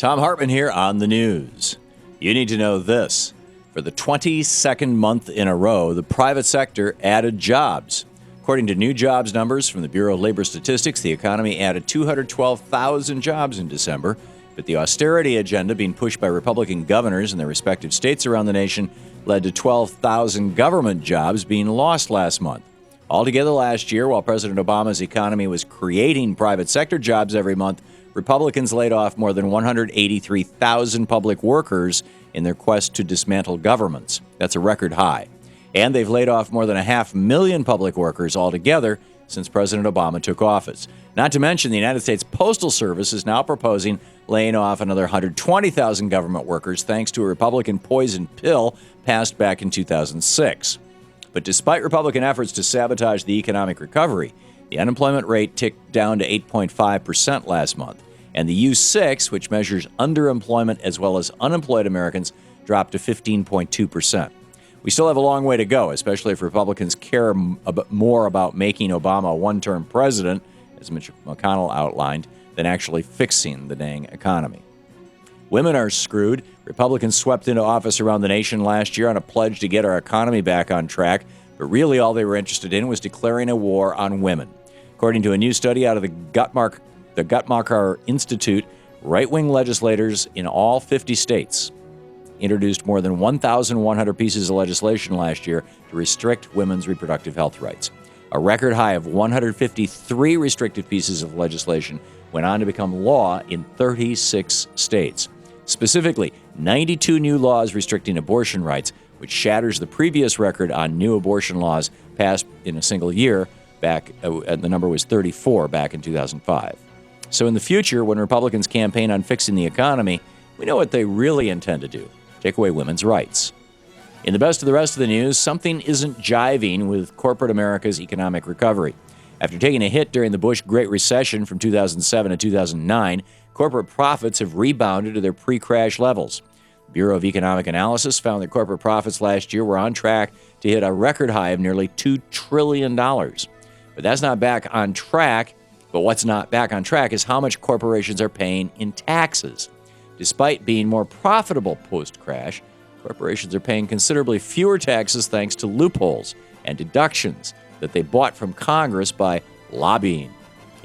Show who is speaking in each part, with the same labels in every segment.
Speaker 1: Thom Hartmann here on the news. You need to know this. For the 22nd month in a row, the private sector added jobs. According to new jobs numbers from the Bureau of Labor Statistics, the economy added 212,000 jobs in December, but the austerity agenda being pushed by Republican governors in their respective states around the nation led to 12,000 government jobs being lost last month. Altogether last year, while President Obama's economy was creating private sector jobs every month, Republicans laid off more than 183,000 public workers in their quest to dismantle governments. That's a record high. And they've laid off more than 500,000 public workers altogether since President Obama took office. Not to mention, the United States Postal Service is now proposing laying off another 120,000 government workers thanks to a Republican poison pill passed back in 2006. But despite Republican efforts to sabotage the economic recovery, the unemployment rate ticked down to 8.5% last month, and the U6, which measures underemployment as well as unemployed Americans, dropped to 15.2%. We still have a long way to go, especially if Republicans care more about making Obama a one-term president, as Mitch McConnell outlined, than actually fixing the dang economy. Women are screwed. Republicans swept into office around the nation last year on a pledge to get our economy back on track, but really all they were interested in was declaring a war on women. According to a new study out of the Guttmacher Institute, right-wing legislators in all 50 states introduced more than 1,100 pieces of legislation last year to restrict women's reproductive health rights. A record high of 153 restrictive pieces of legislation went on to become law in 36 states. Specifically, 92 new laws restricting abortion rights, which shatters the previous record on new abortion laws passed in a single year. The number was 34 back in 2005. So in the future, when Republicans campaign on fixing the economy, we know what they really intend to do: take away women's rights. In the best of the rest of the news, something isn't jiving with corporate America's economic recovery. After taking a hit during the Bush Great Recession from 2007 to 2009, corporate profits have rebounded to their pre-crash levels. The Bureau of Economic Analysis found that corporate profits last year were on track to hit a record high of nearly $2 trillion. But that's not back on track. But what's not back on track is how much corporations are paying in taxes. Despite being more profitable post-crash, corporations are paying considerably fewer taxes thanks to loopholes and deductions that they bought from Congress by lobbying.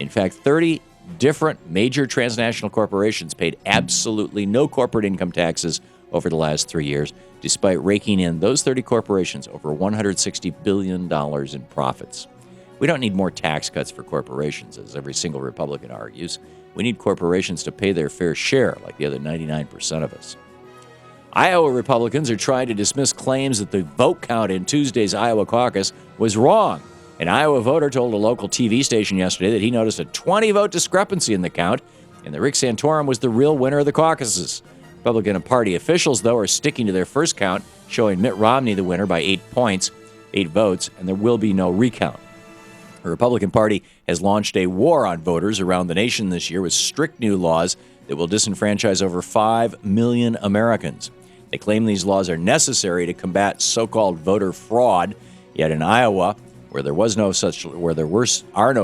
Speaker 1: In fact, 30 different major transnational corporations paid absolutely no corporate income taxes over the last 3 years, despite raking in those 30 corporations over $160 billion in profits. We don't need more tax cuts for corporations, as every single Republican argues. We need corporations to pay their fair share, like the other 99% of us. Iowa Republicans are trying to dismiss claims that the vote count in Tuesday's Iowa caucus was wrong. An Iowa voter told a local TV station yesterday that he noticed a 20-vote discrepancy in the count, and that Rick Santorum was the real winner of the caucuses. Republican Party officials, though, are sticking to their first count, showing Mitt Romney the winner by 8 votes, and there will be no recount. The Republican Party has launched a war on voters around the nation this year with strict new laws that will disenfranchise over 5 million Americans. They claim these laws are necessary to combat so-called voter fraud. Yet in Iowa, where there are no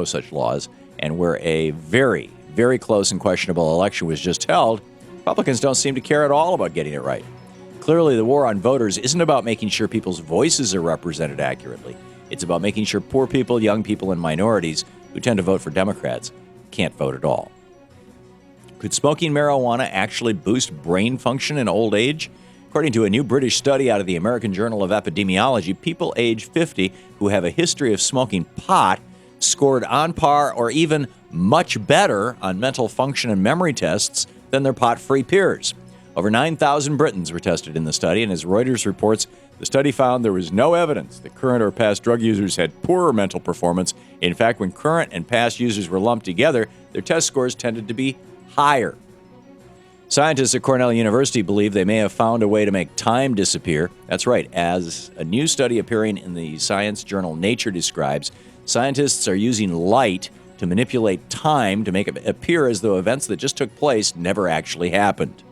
Speaker 1: such laws, and where a very, very close and questionable election was just held, Republicans don't seem to care at all about getting it right. Clearly, the war on voters isn't about making sure people's voices are represented accurately. It's about making sure poor people, young people, and minorities who tend to vote for Democrats can't vote at all. Could smoking marijuana actually boost brain function in old age? According to a new British study out of the American Journal of Epidemiology, people age 50 who have a history of smoking pot scored on par or even much better on mental function and memory tests than their pot-free peers. Over 9,000 Britons were tested in the study, and as Reuters reports, the study found there was no evidence that current or past drug users had poorer mental performance. In fact, when current and past users were lumped together, their test scores tended to be higher. Scientists at Cornell University believe they may have found a way to make time disappear. That's right. As a new study appearing in the science journal Nature describes, scientists are using light to manipulate time to make it appear as though events that just took place never actually happened.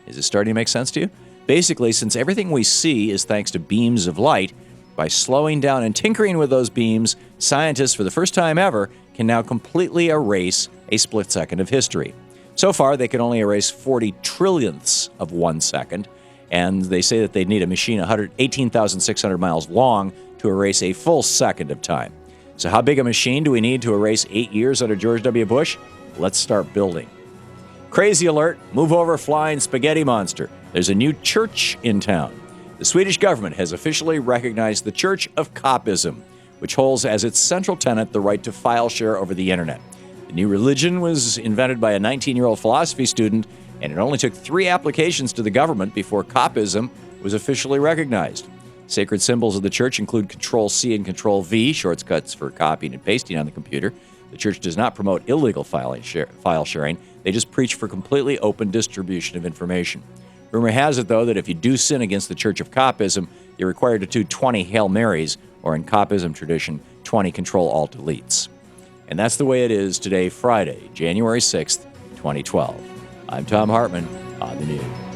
Speaker 1: Is this starting to make sense to you? Basically, since everything we see is thanks to beams of light, by slowing down and tinkering with those beams, scientists, for the first time ever, can now completely erase a split second of history. So far, they can only erase 40 trillionths of 1 second, and they say that they need a machine 18,600 miles long to erase a full second of time. So how big a machine do we need to erase 8 years under George W. Bush? Let's start building. Crazy alert, move over flying spaghetti monster. There's a new church in town. The Swedish government has officially recognized the Church of Copism, which holds as its central tenet the right to file share over the internet. The new religion was invented by a 19-year-old philosophy student, and it only took 3 applications to the government before Copism was officially recognized. Sacred symbols of the church include Control-C and Control-V, shortcuts for copying and pasting on the computer. The church does not promote illegal file sharing. They just preach for completely open distribution of information. Rumor has it, though, that if you do sin against the Church of Copism, you're required to do 20 Hail Marys, or in Copism tradition, 20 Control-Alt-Deletes. And that's the way it is today, Friday, January 6th, 2012. I'm Thom Hartmann on the news.